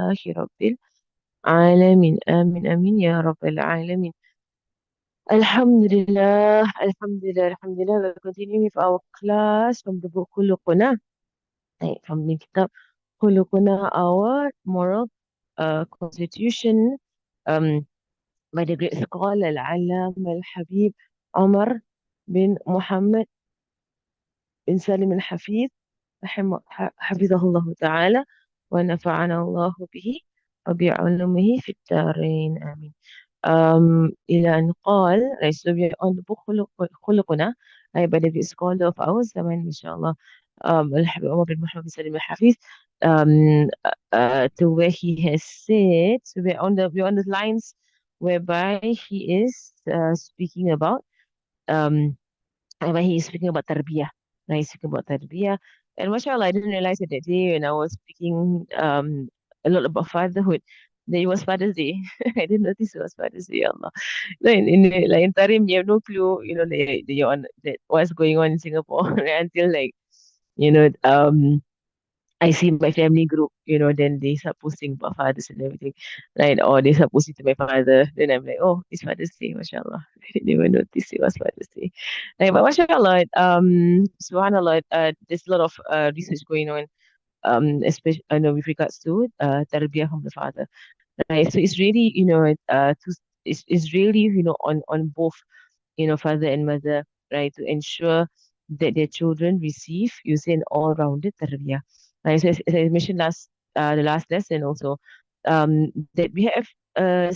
لله رب العالمين آمين آمين يا رب العالمين. Alhamdulillah. We're continuing with our class from the book Khuluquna, from the kitab Khuluquna, our moral constitution, um, by the great scholar Al-Allam Al-Habib Omar bin Muhammad bin Salim Al-Hafiz حفظه الله تعالى ونفعنا الله به وبعلومه في الدارين آمين. إلى أن قال so we are on the book خلقنا by the scholar of ours زمان إن شاء الله الحبيب عمر بن محمد بن سليم الحفيظ, to where he has said, so we're on the lines whereby he is speaking about um when he's speaking about tarbiyah. Now he's speaking about tarbiyah. And mashallah, I didn't realize it that day when I was speaking a lot about fatherhood, that it was Father's Day. I didn't notice it was Father's Day, Allah. No, like in Tarim, you have no clue, that you're on that what's going on in Singapore right, until like, I see my family group, then they start posting about fathers and everything, right? Or they start posting to my father. Then I'm like, oh, it's Father's Day, mashallah. I didn't even notice it was Father's Day. Like, but mashallah, subhanallah, there's a lot of research going on, especially, I know, with regards to tarbiyah from the father, right? So it's really, it's really, on both, father and mother, right, to ensure that their children receive, you say, an all-rounded tarbiyah. Right? So as I mentioned the last lesson also, that we have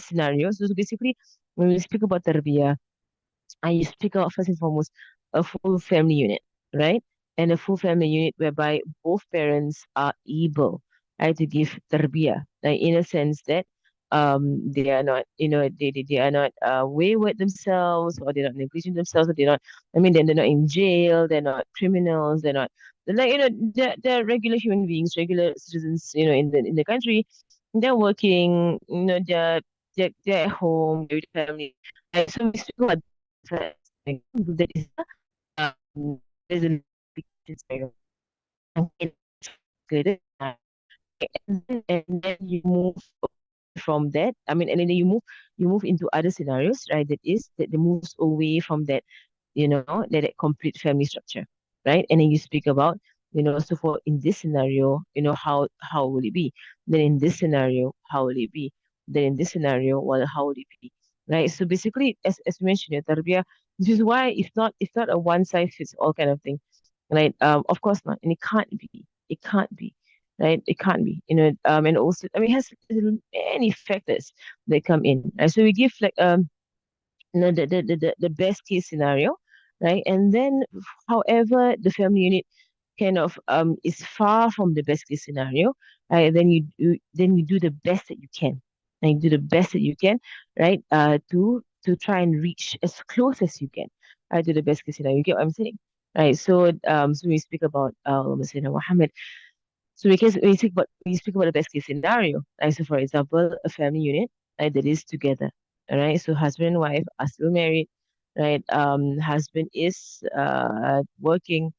scenarios. So basically, when we speak about tarbiyah, I speak about first and foremost a full family unit, right? And a full family unit whereby both parents are able, right, to give tarbiyah, like in a sense that they are not, they are not wayward themselves, or they're not negligent themselves, or they're not, I mean, they're not in jail, they're not criminals, they're like, they're regular human beings, regular citizens, in the country. They're working, they're at home, they're with family. Right? So we speak about that is there's a scenario. And it's good. And then you move from that. I mean, and then you move into other scenarios, right? That moves away from that, that complete family structure, right? And then you speak about, so for in this scenario, how will it be? Then in this scenario, how will it be? Then in this scenario, well, how will it be? Right? So basically, as mentioned, tarbiyah, this is why it's not a one size fits all kind of thing, right? Of course not, and it can't be. It can't be, right? It can't be, and also, I mean, it has many factors that come in. Right? So we give like the best case scenario, right? And then, however, the family unit kind of is far from the best case scenario, right? Then you do the best that you can, and you do the best that you can, right? To try and reach as close as you can, right, to the best case scenario. You get what I'm saying? Right. So we speak about Allahumma sayyidina Muhammad. So because we speak about the best case scenario, right? So for example, a family unit, right, that is together. All right. So husband and wife are still married, right? Husband is working,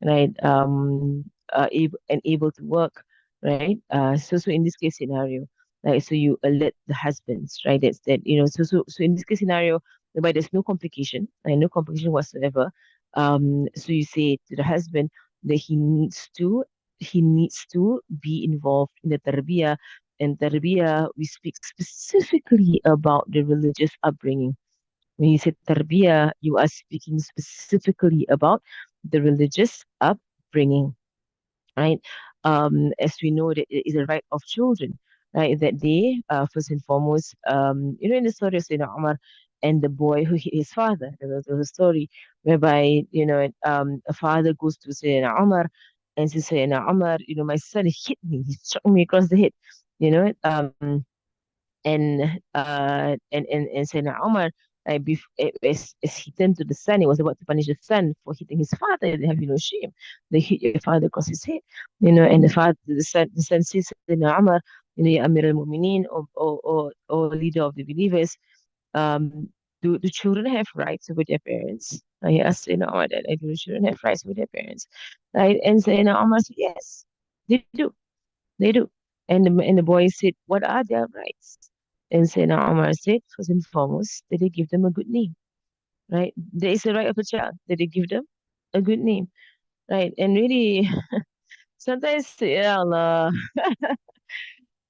right? Able to work, right? So in this case scenario, right? So you alert the husbands, right? That's that, so in this case scenario, whereby there's no complication, right? No complication whatsoever. So you say to the husband that he needs to be involved in the tarbiyah. And tarbiyah, we speak specifically about the religious upbringing. When you say tarbiyah, you are speaking specifically about the religious upbringing, right? As we know that it is a right of children, right? That they, first and foremost, in the story of Sayyidina Umar and the boy who hit his father, there was a story whereby, a father goes to Sayyidina Umar and says, Sayyidina Umar, my son hit me, he struck me across the head, you know, um, and Sayyidina Umar, as he turned to the son, he was about to punish the son for hitting his father. They have, shame. They hit your father across his head, and the son says, Sayyidina Umar, Ya Amir al-Mu'mineen, or leader of the believers, um, do children have rights over their parents? I asked Sayyidina Umar that, like, do children have rights over their parents? Right? And Sayyidina Umar said, yes, they do. They do. And the boy said, what are their rights? And Sayyidina Umar said, first and foremost, that they give them a good name, right? There is a right of a child that they give them a good name, right? And really, sometimes, yeah, Allah,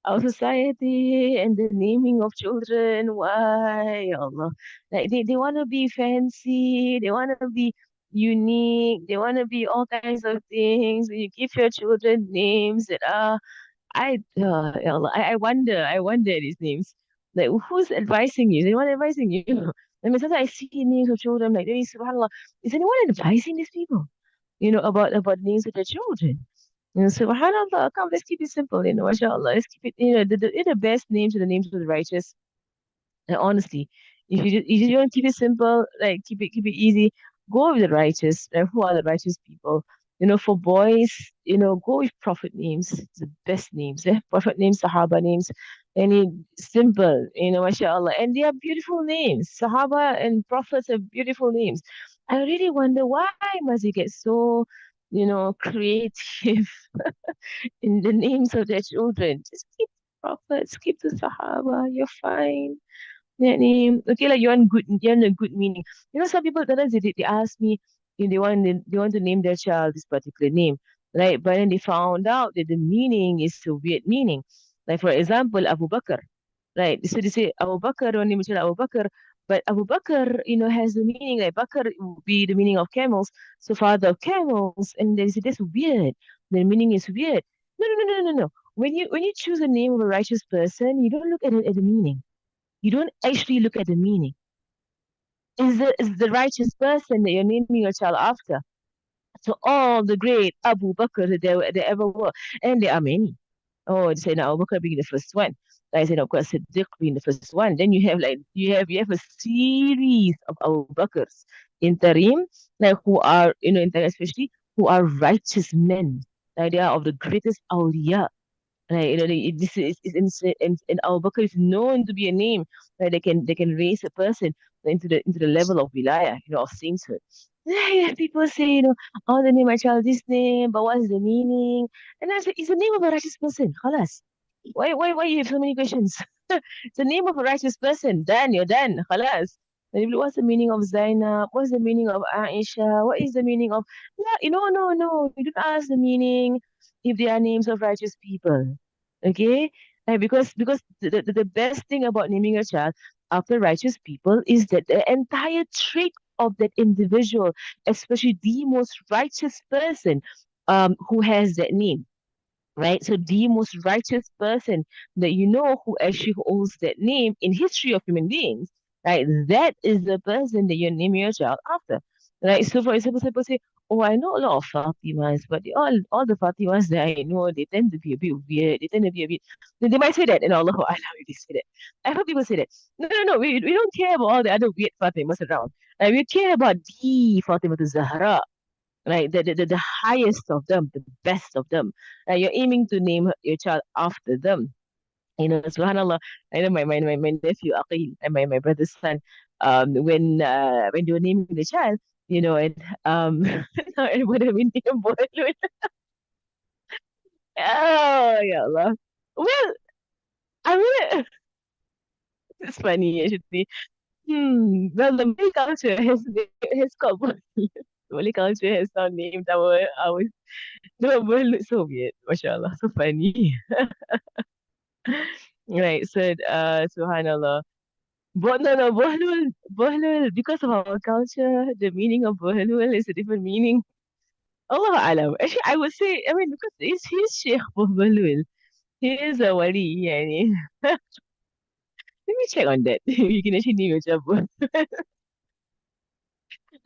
our society and the naming of children, why, ya Allah? Like they want to be fancy, they want to be unique, they want to be all kinds of things. When you give your children names that are, ya Allah, I wonder at these names. Like, who's advising you? Is anyone advising you? I mean, sometimes I see names of children, like, really, subhanAllah, is anyone advising these people? About names of their children. SubhanAllah, come, let's keep it simple, mashallah. Let's keep it, the best names are the names of the righteous. And honestly, if you don't keep it simple, like keep it easy, go with the righteous. Who are the righteous people? For boys, go with prophet names, the best names, prophet names, Sahaba names, any simple, mashallah. And they are beautiful names. Sahaba and prophets have beautiful names. I really wonder why must it get so, creative in the names of their children. Just keep the prophets, keep the Sahaba, you're fine. Name. Okay, like you want a good meaning. Some people sometimes they ask me if they want to name their child this particular name, right? But then they found out that the meaning is a weird meaning. Like for example, Abu Bakr, right? So they say Abu Bakr, one name is Abu Bakr, but Abu Bakr, has the meaning like Bakr would be the meaning of camels, so father of camels, and they say that's weird. The meaning is weird. No, no, no, no, no, no. When you choose a name of a righteous person, you don't look at the meaning. You don't actually look at the meaning. Is the righteous person that you're naming your child after? So all the great Abu Bakr that there ever were, and there are many. Oh, they say now Abu Bakr being the first one. Like I said, of course, Siddiq being the first one. Then you have a series of Abu Bakrs in Tarim, like who are in Tarim especially who are righteous men. Like they are of the greatest awliya. Like, this is in Abu Bakr is known to be a name where they can raise a person into the level of wilaya, of sainthood. Yeah, people say, I want to name my child this name, but what is the meaning? And I say, it's the name of a righteous person. Khalas. Why you have so many questions? It's the name of a righteous person. Done, you're done. Khalas. And what's the meaning of Zainab? What's the meaning of Aisha? What is the meaning of? Yeah, no. You don't ask the meaning if they are names of righteous people. Okay? Because the best thing about naming a child after righteous people is that the entire trait of that individual, especially the most righteous person who has that name, right? So the most righteous person that who actually holds that name in history of human beings, right? That is the person that you're naming your child after, right? So for example, people say, "Oh, I know a lot of Fatimas, but all the Fatimas that I know, they tend to be a bit weird. They tend to be a bit." They might say that, and Allah, I know if they say that. I heard people say that. No, no, no. We don't care about all the other weird Fatimas around. We care about the Fatima Zahra, right? The highest of them, the best of them. You're aiming to name your child after them. Subhanallah. I know my nephew Aqil and my brother's son. When they were naming the child, and now everybody have been named Bollywood. Oh, ya Allah. Well, I mean, it's funny actually. Well, the Malay culture has got Bollywood. The Malay culture has now named our the world looks so weird, mashallah, so funny. Right, so subhanallah. But no, Bahlul, because of our culture, the meaning of Bahlul is a different meaning. Allah alam. Actually, I would say, I mean, because he's Sheikh Bahlul. He is a wali, yani. Let me check on that. You can actually name your child Bahlul.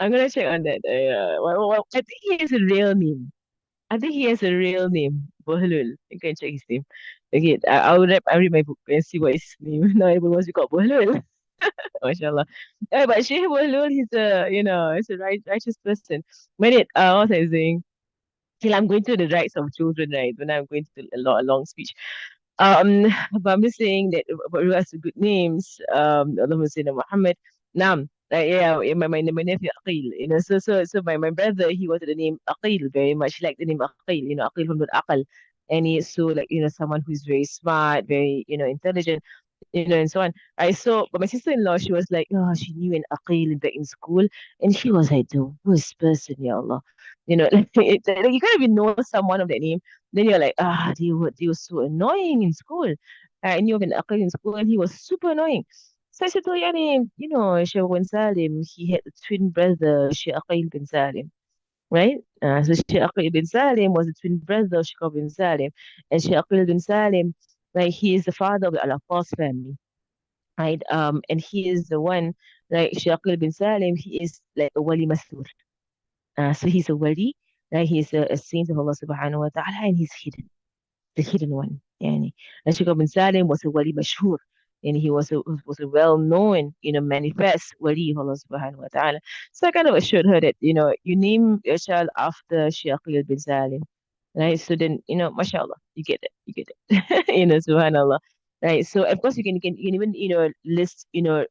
I'm gonna check on that. I think he has a real name. I think he has a real name, Bahlul. You can check his name. Okay, I'll read my book and see what his name. Now everyone wants to call Bahlul. MashaAllah. But Sheikh Bahlul, he's a righteous person. What was I saying? Till I'm going through the rights of children, right? When I'm going to a long speech. Um, but I'm just saying that about regards to good names, Allahumma salli Muhammad. Naam. Yeah, my nephew Aqil, so my brother, he wanted the name Aqil very much, like the name Aqil, Aqil from the Aqal. and he is so like, someone who's very smart, very, intelligent, and so on. I saw, but my sister-in-law, she was like, oh, she knew an Aqil back in school, and she was like the worst person, ya Allah. Like, like you can't even know someone of that name. Then you're like, they were so annoying in school. I knew of an Aqil in school, and he was super annoying. So I said to Yani, Sheikh bin Salim, he had a twin brother, Sheikh Aqil bin Salim, right? So Sheikh Aqil bin Salim was a twin brother of Sheikh bin Salim, and Sheikh Aqil bin Salim, like he is the father of the Al Abbas family, right? And he is the one, like Shaqil bin Salim, he is like a wali masur. So he's a wali, right? He's a saint of Allah subhanahu wa ta'ala, and he's hidden, the hidden one. Yani. And Shaqil bin Salim was a wali mashhur, and he was a well-known, manifest wali of Allah subhanahu wa ta'ala. So I kind of assured her that, you name your child after Shaqil bin Salim. Right. So then, mashallah, you get it. You get it. Subhanallah. Right. So of course you can even, list, a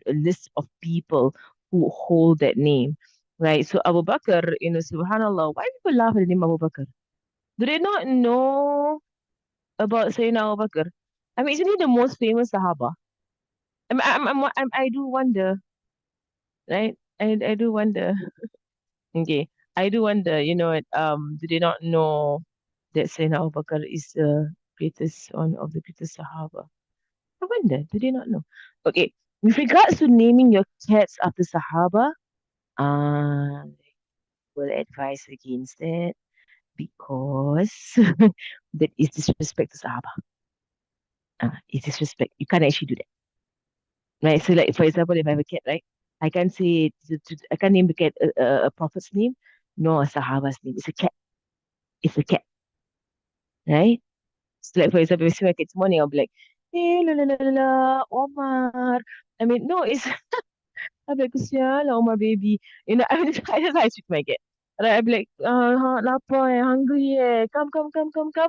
list of people who hold that name. Right. So Abu Bakr, subhanallah, why people laugh at the name Abu Bakr? Do they not know about Sayyidina Abu Bakr? I mean, isn't he the most famous Sahaba? I do wonder, right? I do wonder. Okay. I do wonder, do they not know that Sayyidina Abu Bakr is the greatest, one of the greatest Sahaba? I wonder, do they not know? Okay, with regards to naming your cats after Sahaba, I will advise against it because that is disrespect to Sahaba. It's disrespect. You can't actually do that. Right? So, like, for example, if I have a cat, right? I can't say, I can't name the cat a prophet's name, nor a Sahaba's name. It's a cat. It's a cat, right? So like for example, if I see my kids morning, I'll be like, hey, la la la la la, Omar. I mean, no, it's I'm like, yeah, Omar baby. I mean, that's how I treat my kid. And I'll be like, lapar, hungry, come,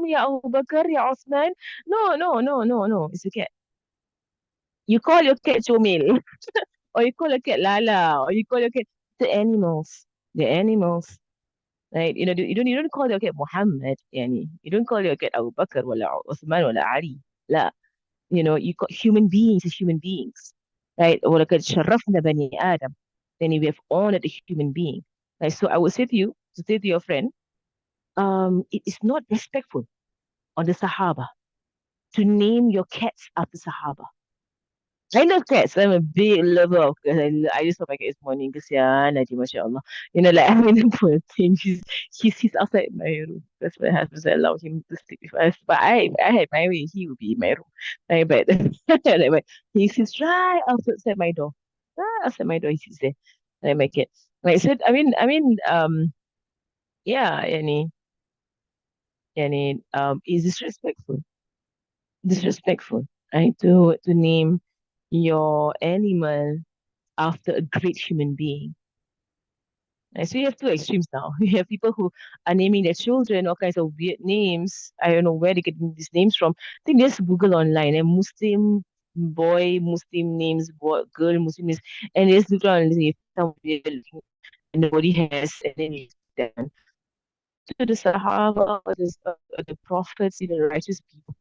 ya Abu Bakar, ya Osman. No, no, no, no, no. It's a cat. You call your cat Chomil, or you call your cat Lala, or you call your cat the animals. The animals. Right? You don't call your cat Muhammad, yani. You don't call your cat Abu Bakr, wala Osman, wala Ali. لا. You got human beings as human beings, right? ولقد شرفنا بني آدم. Then we have honored the human being. Right? So I would say to your friend, it is not respectful on the Sahaba to name your cats after Sahaba. I love cats. I'm a big lover of cats. I just saw my cat this morning. Kasihan, Naji, mashallah. Like I'm in the poor thing. He's outside my room. That's my husband allow him to sleep with us. But if I had my way, he would be in my room. Right? But, but he sits right outside my door. Right outside my door, he sits there. Like my cat. Like so, yeah, is disrespectful, right? To name your animal after a great human being. Right? So you have two extremes now. You have people who are naming their children all kinds of weird names. I don't know where they get these names from. I think just Google online and Muslim boy, Muslim names, boy, girl, Muslim names, and just look around and see if some weird looking and nobody has, and then you them to the Sahaba or the prophets, the righteous people.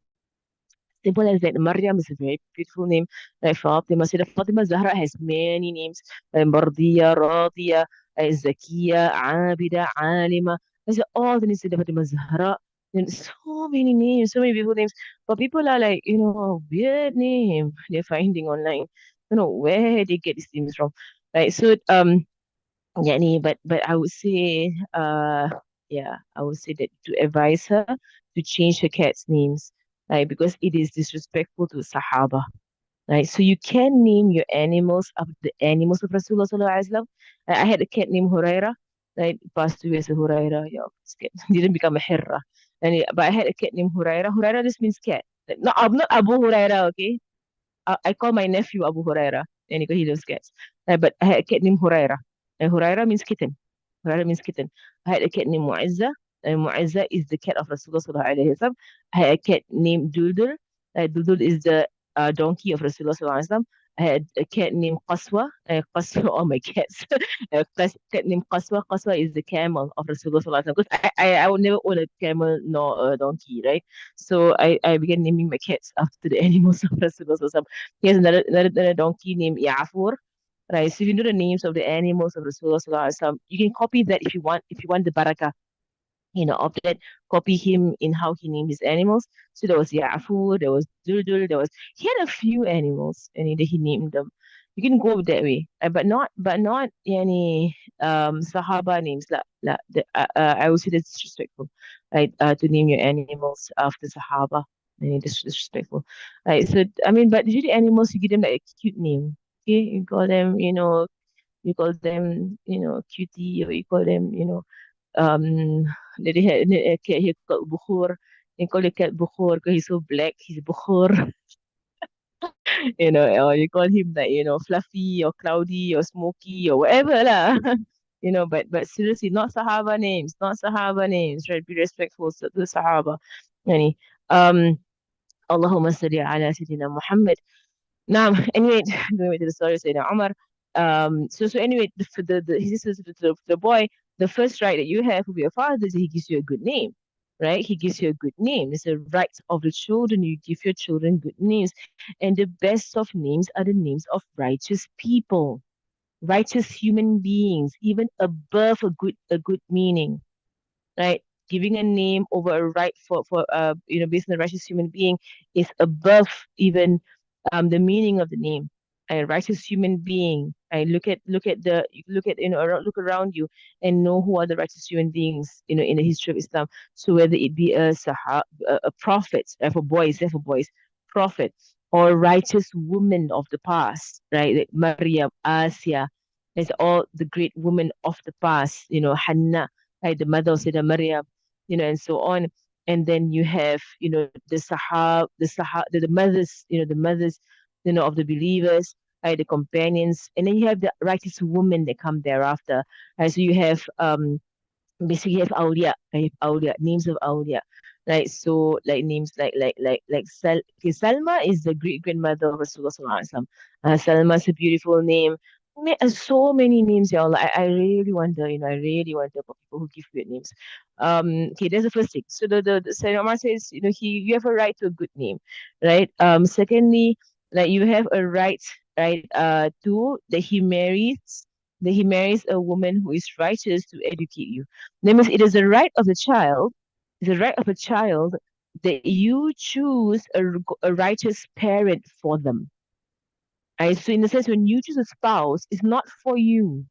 Simple as that. Maryam is a very beautiful name. Like Fatima. So the Fatima Zahra has many names. Mardiya, Radiya, Zakiya, Abida, Alima. These are all the names of the Fatima Zahra. And so many names, so many beautiful names. But people are like, weird name they're finding online. I don't know where they get these names from. Right. So but I would say yeah, I would say that to advise her to change her cat's names, right? Because it is disrespectful to Sahaba. Right. So you can name your animals after the animals of Rasulullah Sallallahu Alaihi Wasallam. I had a cat named Huraira, right? Passed away as a Huraira. Yeah, this cat didn't become a Hirra. But I had a cat named Huraira. Huraira just means cat. Like, not Abu Huraira, okay? I call my nephew Abu Huraira, and because he loves cats. But I had a cat named Huraira. And Huraira means kitten. Huraira means kitten. I had a cat named Mu'izza, and Mu'izza is the cat of Rasulullah Sallallahu Alaihi Wasallam. I had a cat named Duldul. Duldul is the donkey of Rasulullah Sallallahu Alaihi Wasallam. I had a cat named Qaswa. Qaswa, all my cats. Cat named Qaswa. Qaswa is the camel of Rasulullah Sallallahu Alaihi Wasallam. Because I would never own a camel nor a donkey, right? So I began naming my cats after the animals of Rasulullah Sallallahu Alaihi Wasallam. He has another donkey named Ya'fur. Right. So if you know the names of the animals of Rasulullah Sallallahu Alaihi Wasallam, you can copy that if you want the barakah of that, copy him in how he named his animals. So there was Ya'fu, there was Duldul, he had a few animals and he named them. You can go that way, but not any Sahaba names. I would say that's disrespectful, right? To name your animals after Sahaba. I mean, that's disrespectful, right? So I mean, but usually animals you give them like a cute name. Okay, you call them, cutie, or you call them, um they had a cat here called Bukhur. They call the cat Bukhur because he's so black. He's Bukhur, or you call him like, Fluffy or Cloudy or Smoky or whatever lah. But seriously, not Sahaba names, not Sahaba names, right? Be respectful to the Sahaba. Yani, um, Allahumma salli ala Sayyidina Muhammad. Now, anyway, going to the story of Sayyidina Umar. So anyway, he says to the boy, the first right that you have with your father is that he gives you a good name, right? He gives you a good name. It's a right of the children. You give your children good names, and the best of names are the names of righteous people, righteous human beings, even above a good meaning, right? Giving a name over a right for based on a righteous human being is above even the meaning of the name. A righteous human being. I look around you and know who are the righteous human beings, in the history of Islam. So whether it be a prophet, for boys, prophet, or righteous woman of the past, right? Like Maryam, Asiya, there's all the great women of the past, Hannah, right? The mother of Sayyidah Maryam, and so on. And then you have, the mothers, of the believers, right? The companions, and then you have the righteous women that come thereafter. Right? So you have basically you have awliya, right? Awliya, names of awliya, right? So like names okay, Salma is the great grandmother of Rasulullah Sallallahu Alaihi Wasallam. Salma is a beautiful name. So many names, y'all. I really wonder, I really wonder about people who give weird names. Okay, that's the first thing. So the Sayyidina Umar says, you have a right to a good name, right? Secondly, like you have a right, right, to that he marries a woman who is righteous to educate you. That means it is the right of the child, it's the right of a child that you choose a righteous parent for them. Right? So in the sense, when you choose a spouse, it's not for you.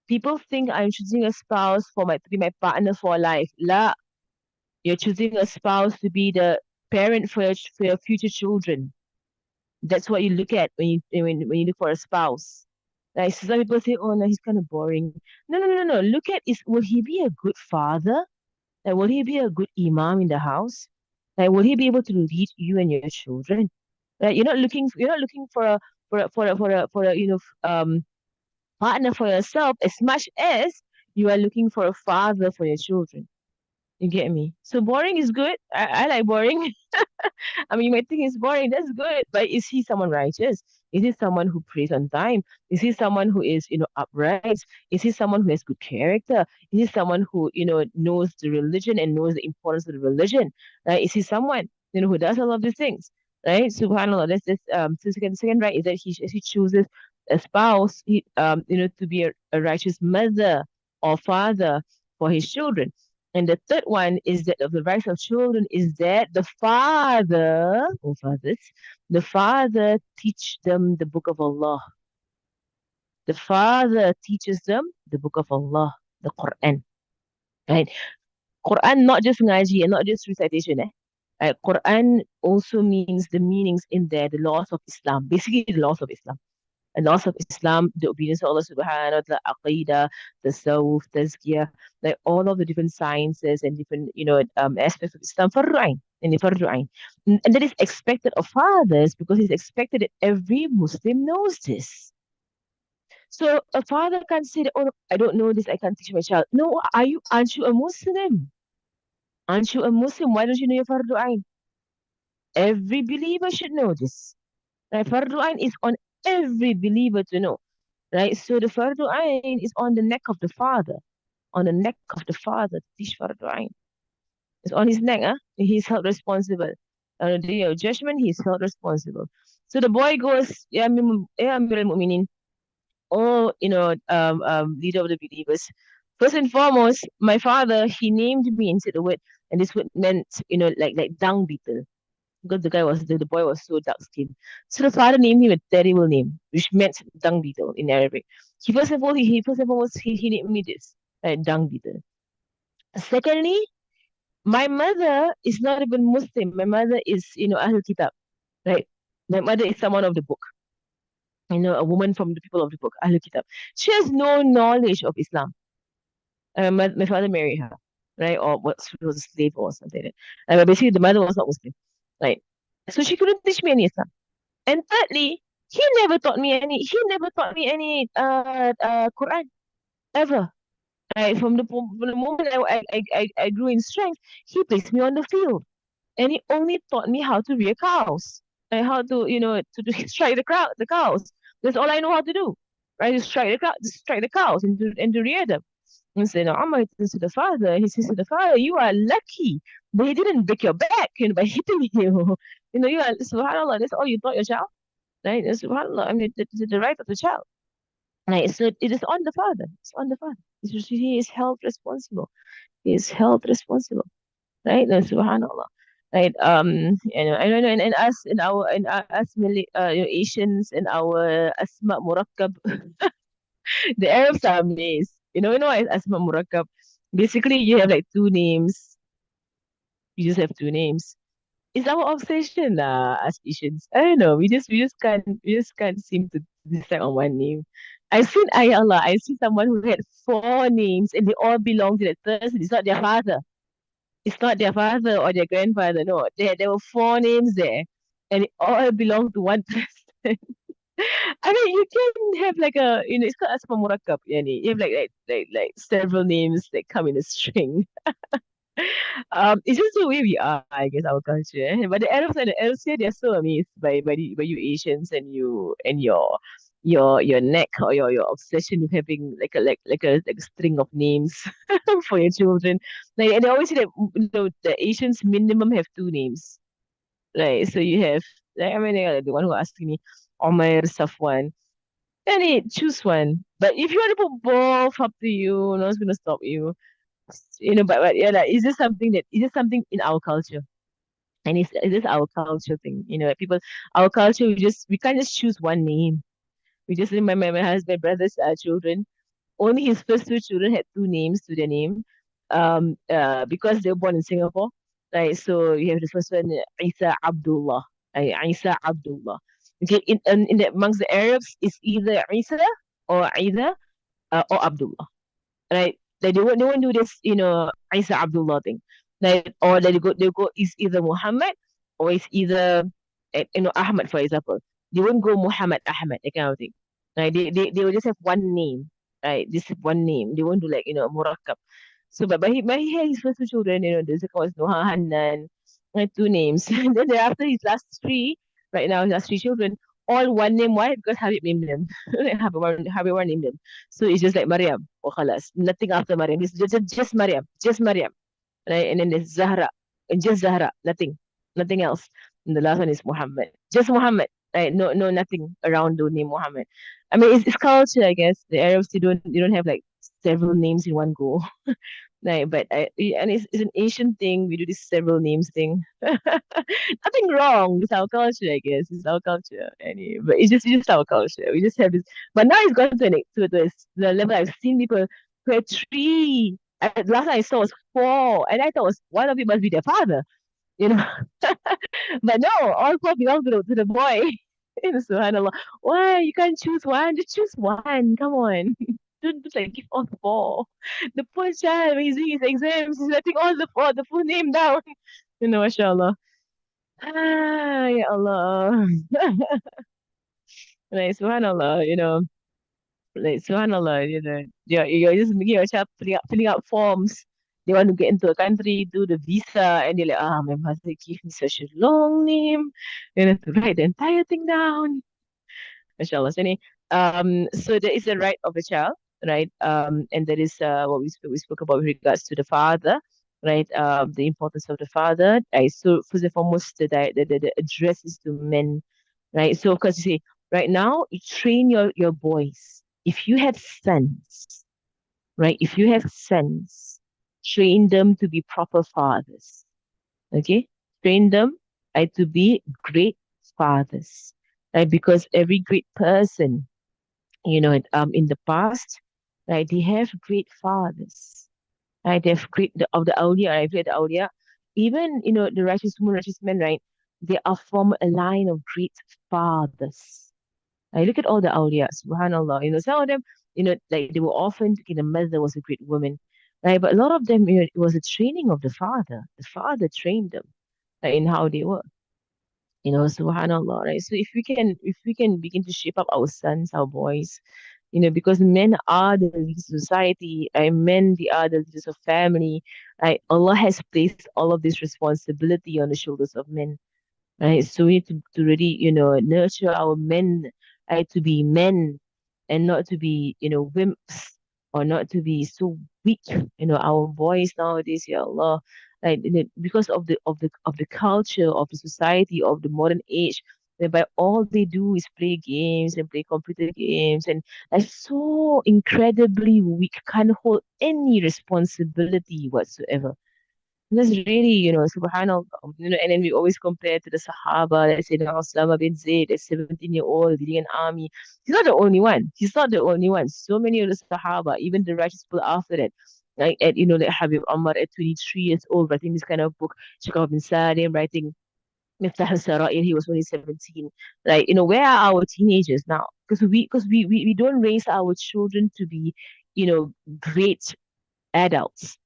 People think I'm choosing a spouse to be my partner for life. La, you're choosing a spouse to be the parent for your future children. That's what you look at when you look for a spouse. Like so some people say, oh no, he's kind of boring. No, no, no, no, no. Look at is will he be a good father? Like will he be a good imam in the house? Like will he be able to lead you and your children? Right? You're not looking for a partner for yourself as much as you are looking for a father for your children. You get me? So boring is good. I like boring. I mean, you might think it's boring. That's good. But is he someone righteous? Is he someone who prays on time? Is he someone who is, upright? Is he someone who has good character? Is he someone who, knows the religion and knows the importance of the religion? Right? Is he someone, who does all of these things? Right? SubhanAllah. So second right is that he chooses a spouse, to be a righteous mother or father for his children. And the third one is that of the rights of children is that the father, or fathers, the father teach them the book of Allah. The father teaches them the book of Allah, the Quran. Right? Quran not just ngaji and not just recitation. Quran also means the meanings in there, the laws of Islam, basically the laws of Islam. The laws of Islam, the obedience to Allah subhanahu wa ta'ala, aqidah, tasawwuf, tazkiyah, like all of the different sciences and different, aspects of Islam, fardu'ain, and fardu'ain. And that is expected of fathers because it's expected that every Muslim knows this. So a father can't say that, oh, I don't know this, I can't teach my child. No, aren't you a Muslim? Aren't you a Muslim? Why don't you know your fardu'ain? Every believer should know this. Right? Fardu'ain is on every believer to know, right? So the fardu ain is on the neck of the father, on the neck of the father to teach fardu ain. It's on his neck, huh? He's held responsible. On the day of judgment, he's held responsible. So the boy goes, Ya Amir al-Mu'minin, oh, leader of the believers. First and foremost, my father, he named me and said the word, and this word meant, like dung beetle. Because the boy was so dark skinned. So the father named him a terrible name, which meant dung beetle in Arabic. He first and foremost, he named me this, dung beetle. Secondly, my mother is not even Muslim. My mother is, Ahlul Kitab, right? My mother is someone of the book, a woman from the people of the book, Ahlul Kitab. She has no knowledge of Islam. My father married her, right? Or what she was a slave or something like that. But basically, the mother was not Muslim, right? So she couldn't teach me any Islam. And thirdly, he never taught me any Quran ever. Right? From the moment I grew in strength, he placed me on the field. And he only taught me how to rear cows and how to strike the cows. That's all I know how to do, right? To strike the cows and to rear them. And said, Umar turns to the father. He says to the father, "You are lucky. They didn't break your back, by hitting you. You are Subhanallah. That's all you taught your child, right? Subhanallah. I mean, the right of the child, right? So it is on the father. It's on the father. He is held responsible. He is held responsible, right? No, Subhanallah. Right, and us us Asians and our asma murakkab, the Arabs are amazed. What is asma murakkab? Basically, you have like two names. You just have two names. It's our obsession, as Asians. I don't know. We just can't seem to decide on one name. I seen someone who had four names and they all belong to that person. It's not their father. It's not their father or their grandfather. No, there were four names there, and it all belong to one person. I mean, you can have like it's called asma murakkab. Yani. You have like several names that come in a string. It's just the way we are, I guess, our culture. But the Arabs here, they're so amazed by you Asians and your neck or your obsession with having like a string of names for your children. And they always say that the Asians minimum have two names. Right. So you have like I mean the one who asked me, Omar Safwan. Any choose one. But if you want to put both, up to you. No one's gonna stop you. But yeah, like, is this something in our culture? And is this our culture thing? Like people, our culture, we can't just choose one name. We just my husband, brother's children. Only his first two children had two names to their name, because they were born in Singapore. Right, so you have the first one, Isa Abdullah. Isa Abdullah. Okay, amongst the Arabs, it's either Isa or Ida or Abdullah, right? Like they won't do this, Isa Abdullah thing. Like or they go is either Muhammad or it's either Ahmad, for example. They won't go Muhammad Ahmad, that kind of thing. Right? They will just have one name. Right? Just have one name. They won't do like, Murakkab. So but he had his first two children, the second was Noha Hanan, two names. And then thereafter his last three, right now his last three children, all one name. Why? Because Habib named them. Habib named them. So it's just like Maryam or Khalas. Nothing after Maryam. It's just Maryam. Just Maryam. Right? And then there's Zahra. And just Zahra. Nothing. Nothing else. And the last one is Muhammad. Just Muhammad. Right? No, nothing around the name Muhammad. I mean, it's culture, I guess. The Arabs, they don't have like several names in one go. Right, but it's an Asian thing. We do this several names thing. Nothing wrong. It's our culture, I guess. It's our culture. Anyway, but it's just our culture. We just have this. But now it's gone to the level I've seen people who had three. Last time I saw was four, and I thought was one of it must be their father. You know, but no, all four belong to the boy. Subhanallah. Why you can't choose one? Just choose one. Come on. Don't like give all four. The poor child when he's doing his exams, he's letting all the four, the full name down. Mashallah. Ya Allah. Like subhanallah, like subhanallah, you're just making your child filling out forms. They want to get into a country, do the visa, and they're like, my mother gave me such a long name. To write the entire thing down. mashallah. So there is a right of a child, right? And there is what we spoke about with regards to the father, right? The importance of the father. Right. So first and foremost, the address is to men, right? So because you see, right now, you train your boys. If you have sons, right? If you have sons, train them to be proper fathers. Okay, train them to be great fathers, right? Because every great person, in the past, right, they have great fathers, right? They have great of the awliya, right? The awliya, even the righteous woman, righteous men, right? They are from a line of great fathers. I look at all the awliya, subhanallah. Some of them, like they were often, the mother was a great woman, right? But a lot of them, it was a training of the father. The father trained them, like, in how they were. Subhanallah, right? So if we can begin to shape up our sons, our boys, because men are the leaders of society, right? Men, they are the leaders of family, right? Allah has placed all of this responsibility on the shoulders of men, right? So we need to really, nurture our men, right, to be men and not to be, wimps or not to be so weak. Our boys nowadays, ya Allah, right, because of the culture of the society of the modern age, whereby all they do is play games and play computer games and like so incredibly weak, can't hold any responsibility whatsoever. That's really, subhanAllah, and then we always compare to the Sahaba, let's say the Osama bin Zayd, a 17-year-old leading an army. He's not the only one. He's not the only one. So many of the Sahaba, even the righteous people after that, like Habib Umar at 23 years old, writing this kind of book, Shakab bin Salim, writing Miftah al-Sarair, he was only 17. Like, where are our teenagers now? Because we don't raise our children to be, great adults,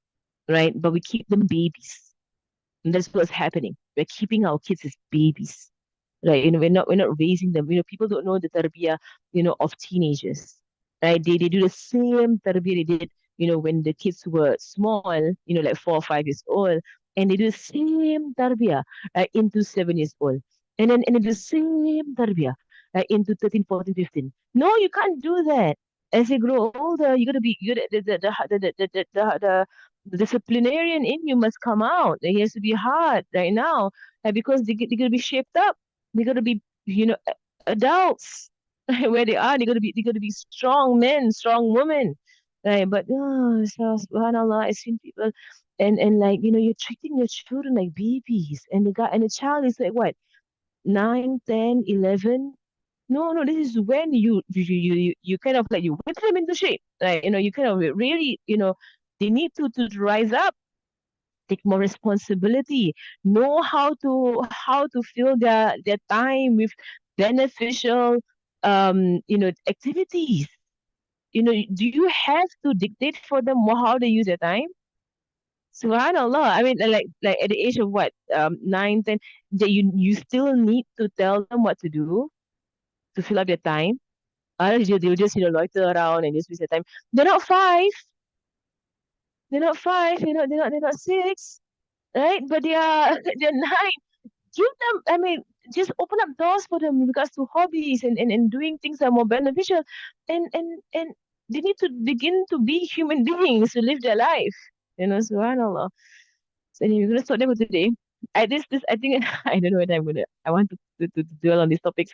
right? But we keep them babies. And that's what's happening. We're keeping our kids as babies. Right? We're not raising them. People don't know the tarbiyah, of teenagers. Right? They do the same tarbiyah they did, when the kids were small, like 4 or 5 years old. And they do the same tarbiyah into 7 years old. And then the same tarbiyah into 13, 14, 15. No, you can't do that. As they grow older, you gotta be you gotta the disciplinarian in you must come out. It has to be hard right now, because they're gonna be shaped up. They're gonna be, adults where they are. They're gonna be strong men, strong women, right? But so subhanallah, I've seen people, and like, you're treating your children like babies, and the child is like what, 9, 10, 11. No, no, this is when you kind of like you whip them into shape. Like, you kind of really, they need to rise up, take more responsibility, know how to fill their time with beneficial activities. Do you have to dictate for them how they use their time? Subhanallah. I mean, like at the age of what, 9, 10, that you still need to tell them what to do to fill up their time. Otherwise, they'll just, loiter around and just waste their time. They're not five. They're not five. They're not six, right? But they are they're 9. Give them. I mean, just open up doors for them in regards to hobbies and doing things that are more beneficial, and they need to begin to be human beings to live their life. Subhanallah. So anyway, we're gonna stop there for today. I think I don't know whether I want to dwell on these topics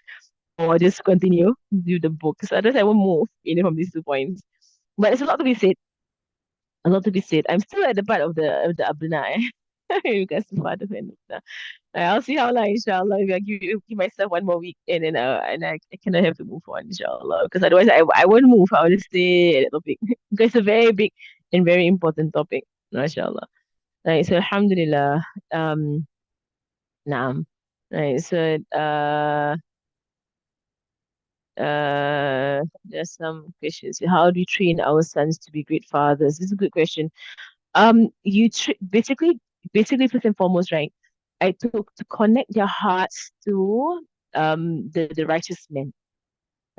or just continue do the book. So otherwise I won't move, from these 2 points. But there's a lot to be said. A lot to be said. I'm still at the part of the abna, in regards to fatherhood. I'll see how long, inshallah, if I give myself one more week, and then I cannot have to move on, inshallah. Because otherwise I won't move. I'll just stay at the topic. Because it's a very big and very important topic, mashallah. Right, so alhamdulillah. Naam. Right, so there's some questions. How do you train our sons to be great fathers? This is a good question. Basically, first and foremost, right? I took to connect their hearts to the righteous men.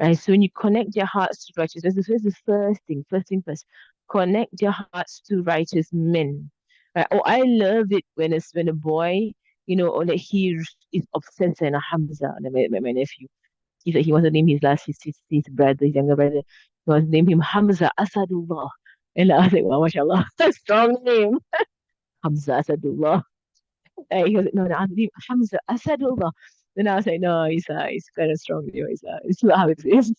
Right. So when you connect their hearts to righteous, that's the first thing. First thing first. Connect their hearts to righteous men. Right. Oh, I love it when a boy, or like he is obsessed, and a Hamza, my nephew. He said he wants to name his last his brother, his younger brother. He wants to name him Hamza Asadullah. And I was like, wow, mashallah, strong name. Hamza Asadullah. He was like, no, no, I'm name Hamza Asadullah. Then I was like, no, it's kind of strong name. It's not how it is.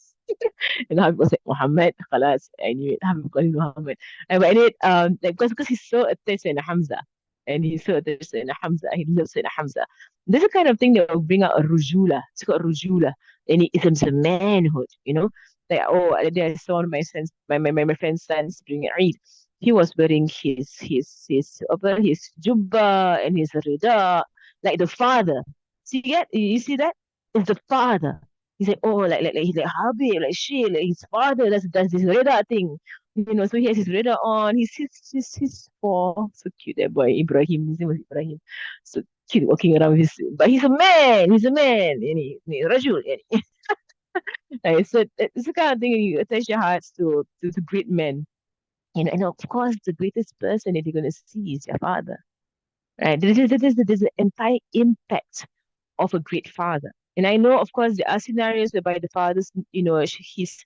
And Habib was like, Muhammad, خلاص, I knew it. Habib called him Muhammad. And but anyway, like, because he's so attached to Hamza. And he's so attached to Hamza. He loves Hamza. This is the kind of thing that will bring out a rujula. It's called rujula. And it's a manhood, you know? Like, oh, the other day I saw one of my sons, my friend's sons during Eid. He was wearing his jubba and his rida, like the father. You see that? It's the father. He's like, oh, he's like Habib, like shit, like his father does this radar thing, So he has his radar on. He's four, so cute. That boy Ibrahim, his name was Ibrahim, so cute, walking around with his. But he's a man. He's a man, and Rajul. Right, so it's the kind of thing you attach your hearts to great men, and of course the greatest person that you're gonna see is your father, right? There's an entire impact of a great father. And I know, of course, there are scenarios whereby the father's, he's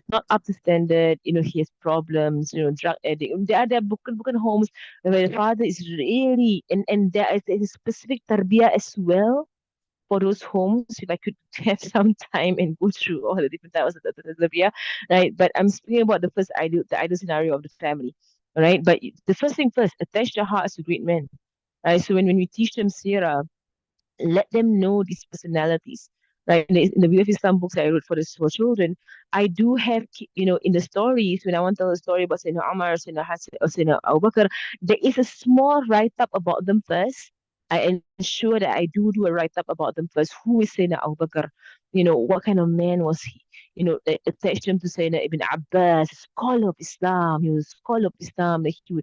not up to standard, he has problems, drug addict. There are broken homes where the father is really, and there is a specific tarbiyah as well for those homes. If I could have some time and go through all the different types of the tarbiyah, right? But I'm speaking about the ideal scenario of the family, right? But the first thing first, attach their hearts to great men, right? So when we teach them seerah, let them know these personalities. Right, in the View of Islam books I wrote for children, I do have, in the stories, when I want to tell a story about Sayyidina Umar, Sayyidina Hassan, or Sayyidina Abu Bakr, there is a small write-up about them first. I ensure that I do a write-up about them first. Who is Sayyidina Abu Bakr? What kind of man was he? They attached him to Sayyidina Ibn Abbas, a scholar of Islam. He was a scholar of Islam. That he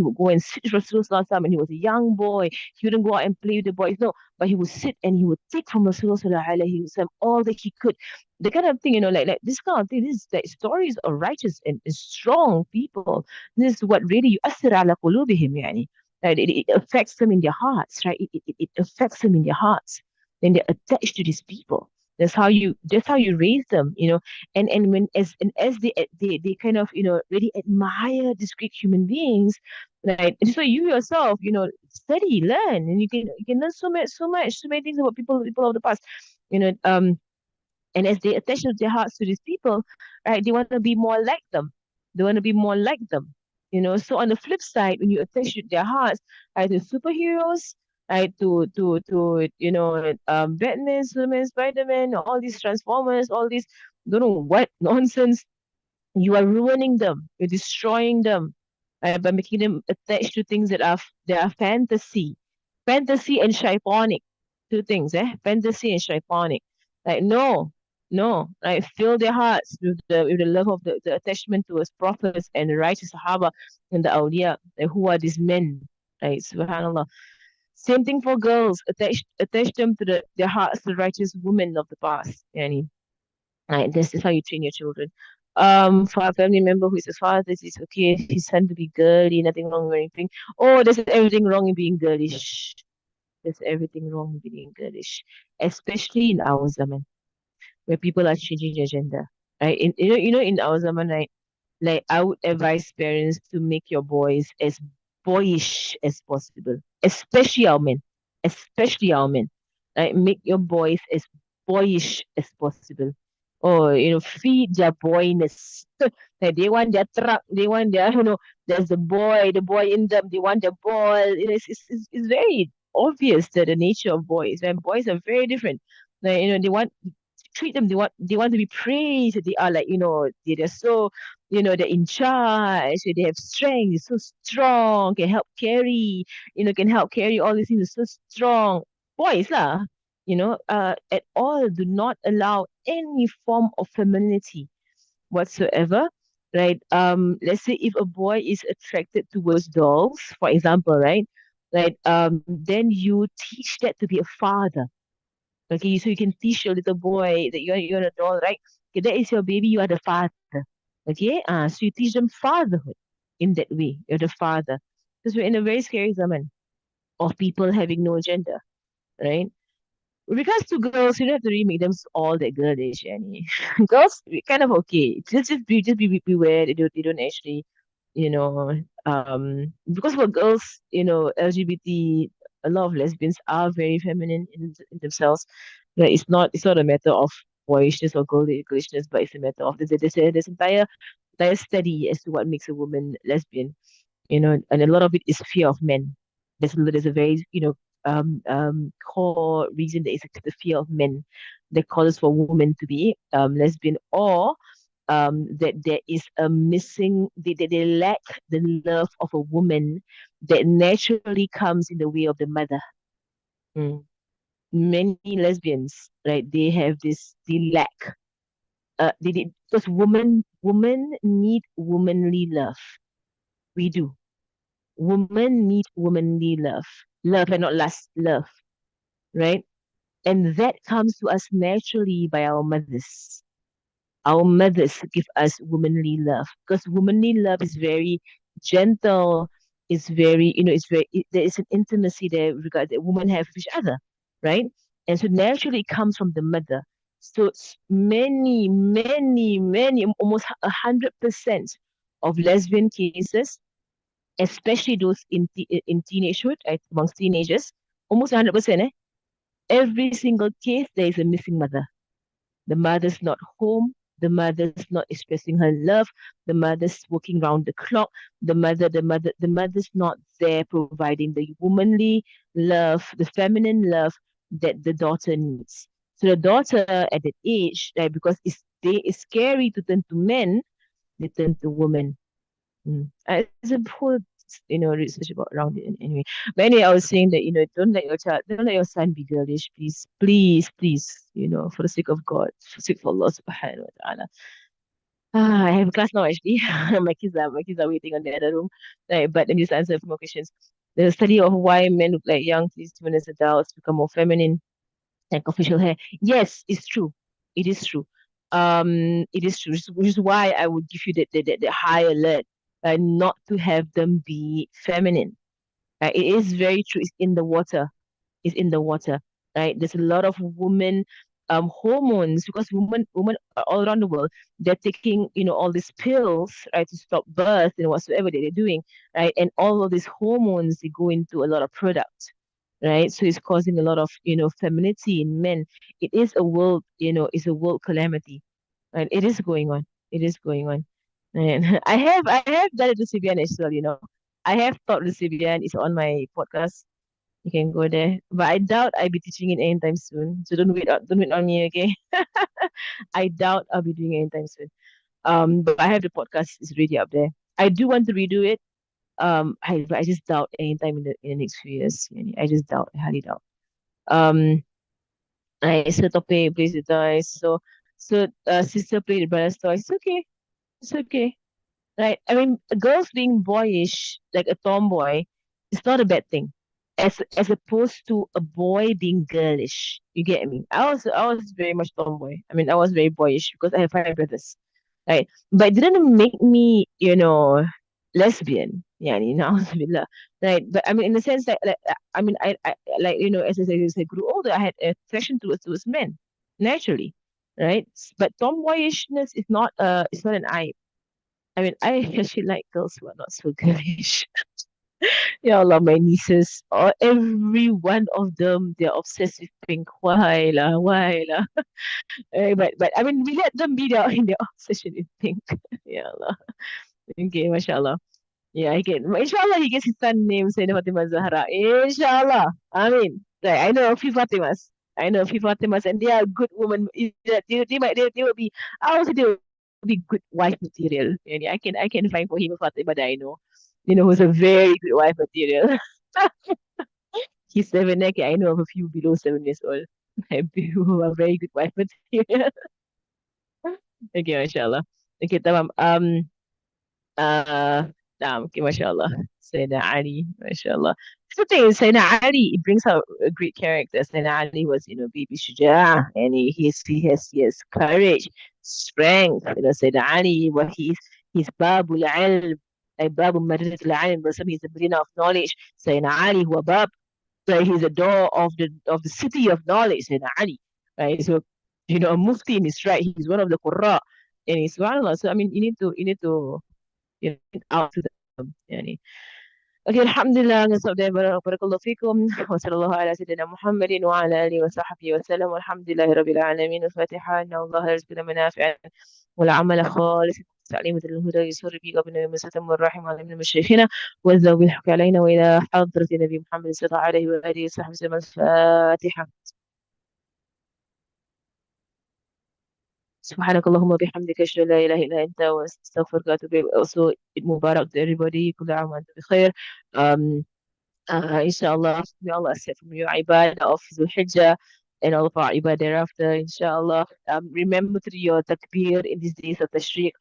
would go and sit with Rasulullah and he was a young boy. He wouldn't go out and play with the boys. No, but he would sit and he would take from Rasulullah all that he could. The kind of thing, like this kind of thing, this is like stories of righteous and strong people. This is what really يؤثر على قلوبهم يعني. Right? It affects them in their hearts, right? It affects them in their hearts. Then they're attached to these people. That's how you raise them, and when as they kind of really admire these great human beings, right? And so you yourself, study, learn, and you can learn so many things about people of the past, you know. And as they attach their hearts to these people, right, they want to be more like them. They want to be more like them. So on the flip side, when you attach their hearts, right, to superheroes, right, to Batman, Superman, Spider-Man, all these Transformers, all these don't know what nonsense, you are ruining them. You're destroying them, by making them attached to things that are fantasy and shaitanic. Two things, fantasy and shaitanic. Like no, no, right? Fill their hearts with the love of the attachment towards prophets and the righteous Sahaba and the awliya. Like, who are these men? Right? Subhanallah. Same thing for girls. Attach them to their hearts to the righteous women of the past. Yani. Right, this is how you train your children. For a family member who is a father, this is okay. His son to be girly, nothing wrong with anything. Oh, there's everything wrong in being girlish. There's everything wrong in being girlish, especially in our zaman, where people are changing their gender. Right? In our zaman, right? Like I would advise parents to make your boys as boyish as possible, especially our men, especially our men. Right? Make your boys as boyish as possible. Or feed their boyness. Like they want their truck, they want there's the boy in them. They want the ball. It's very obvious that the nature of boys. And boys are very different. Like they want treat them. They want to be praised. They are like they're so they're in charge. They have strength. They're so strong. Can help carry all these things. They're so strong. Boys lah. At all, do not allow any form of femininity whatsoever. Right? Let's say if a boy is attracted towards dolls, for example, right? Right. Then you teach that to be a father. Okay, so you can teach your little boy that you're an adult, right? Okay, that is your baby, you are the father. Okay, so you teach them fatherhood in that way. You're the father. Because we're in a very scary zaman of people having no gender, right? With regards to girls, you don't have to really make them all that girlish, Annie. Girls, we kind of okay. Just be beware. They don't actually, you know, because for girls, LGBT, a lot of lesbians are very feminine in themselves. Like it's not a matter of boyishness or girlishness, but it's a matter of there's entire study as to what makes a woman lesbian, and a lot of it is fear of men. There's a very, core reason that is actually the fear of men that causes for women to be lesbian, or that there is a missing, they lack the love of a woman that naturally comes in the way of the mother. Mm. Many lesbians, right? They have this, they lack. Because women need womanly love. We do. Women need womanly love. Love and not lust, love, right? And that comes to us naturally by our mothers. Our mothers give us womanly love because womanly love is very gentle. It's very, there is an intimacy there regard that women have with each other, right? And so naturally it comes from the mother. So many, almost 100% of lesbian cases, especially those in teenagehood, right, amongst teenagers, almost 100%, every single case, there is a missing mother. The mother's not home. The mother's not expressing her love. The mother's working round the clock. The mother's not there providing the womanly love, the feminine love that the daughter needs. So the daughter at that age, right, because it's scary to turn to men, they turn to women. It's a whole, research about around it anyway. But anyway, I was saying that, don't let your son be girlish, please, please, please, for the sake of God, for the sake of Allah subhanahu wa ta'ala. I have class now actually. My kids are waiting on the other room. Right, but let me just answer a few more questions. The study of why men look like young teens when as adults become more feminine, like official hair. Yes, it's true. It is true. It is true. Which is why I would give you the high alert, not to have them be feminine. It is very true. It's in the water. It's in the water, right? There's a lot of women hormones because women all around the world, they're taking, all these pills, right, to stop birth and whatsoever that they're doing, right? And all of these hormones, they go into a lot of product, right? So it's causing a lot of, femininity in men. It is a world, it's a world calamity, and it is going on. It is going on. And I have done it to Sibian as well, I have taught the Sibian. It's on my podcast. You can go there. But I doubt I'll be teaching it anytime soon. So don't wait on me, okay? I doubt I'll be doing it anytime soon. But I have the podcast, it's already up there. I do want to redo it. But I just doubt anytime in the next few years. I just doubt, I highly doubt. Um, I so topic plays with toys. So sister played with brother's toys. It's okay. It's okay. Right? I mean, girls being boyish, like a tomboy, is not a bad thing. As opposed to a boy being girlish. You get me? I was very much tomboy. I mean, I was very boyish because I have five brothers. Right? But it didn't make me, lesbian. Yeah, right? But I mean, in the sense that, I mean, I like, as I grew older, I had a attraction towards men naturally, right? But tomboyishness is not an I. I mean, I actually like girls who are not so girlish. Yeah, Allah, my nieces, every one of them, they're obsessed with pink. Why lah? Why lah? But I mean, we let them be there in their obsession with pink. Yeah, Allah. Okay, mashallah. Yeah, I get. Inshallah, he gets his son named Sayyidina Fatima Zahra. Inshallah. I mean, like, I know a few Fatimas. I know a few Fatimas, and they are good women. They will be. I also they will be good wife material. And I can find for him a Fatima that I know. Who's a very good wife material. He's 7. Okay, I know of a few below 7 years old who are very good wife material. Okay, mashallah. Okay, tamam. Uh, okay, mashallah. Sayyidina Ali, mashallah. The thing is, Sayyidina Ali, it brings out a great character. Sayyidina Ali was, baby Shuja, and he has courage, strength. Sayyidina Ali, he's Babul Ilm, like Babu Madinatul Ilm, he's the beginner of knowledge. Sayyidina Ali, who Bab. Right? He's the door of the city of knowledge, and Ali. Right? So, a mufti in his right. He's one of the qurra. And it's subhanAllah. So I mean, you need to out to them. Yani. Okay, alhamdulillah, نسأل بارك الله فيكم وصلى الله على سيدنا محمد وعلى آله وصحبه وسلم والحمد لله رب العالمين الفاتحة إن الله يرزقنا منافع والعمل خالص تعليم الهدى يسر بي قبل مسة الرحم على من مشايخنا والذوب بالحق علينا وإلى حضرة النبي محمد صلى الله عليه وآله وصحبه وسلم الفاتحة. سبحانك اللهم وبحمدك أشهد أن لا إله إلا أنت وأستغفرك وأتوب إليك. Also, Eid Mubarak to everybody. كل عام وأنتم بخير. Um, inshallah, may Allah accept from your ibadah of Dhul Hijjah and all of our ibadah thereafter, inshallah. Remember to do your takbir in these days of Tashriq.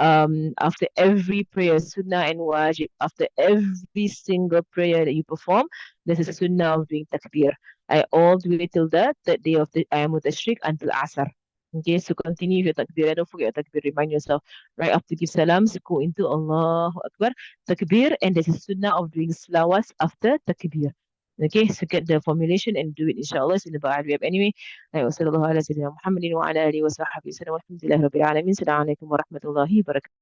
After every prayer, sunnah and wajib, after every single prayer that you perform, there's a sunnah of doing takbir. I all the way till the third day of the Ayam Tashriq until Asr. Okay, so continue your takbir. And don't forget your takbir. Remind yourself right after give salam, so go into Allahu Akbar takbir, and there's a sunnah of doing slawas after takbir. Okay, so get the formulation and do it, inshallah. It's in the Ba'al Web anyway. وصلى الله على سيدنا محمد وعلى آله وصحبه وسلم والحمد لله رب العالمين. السلام عليكم ورحمة الله وبركاته.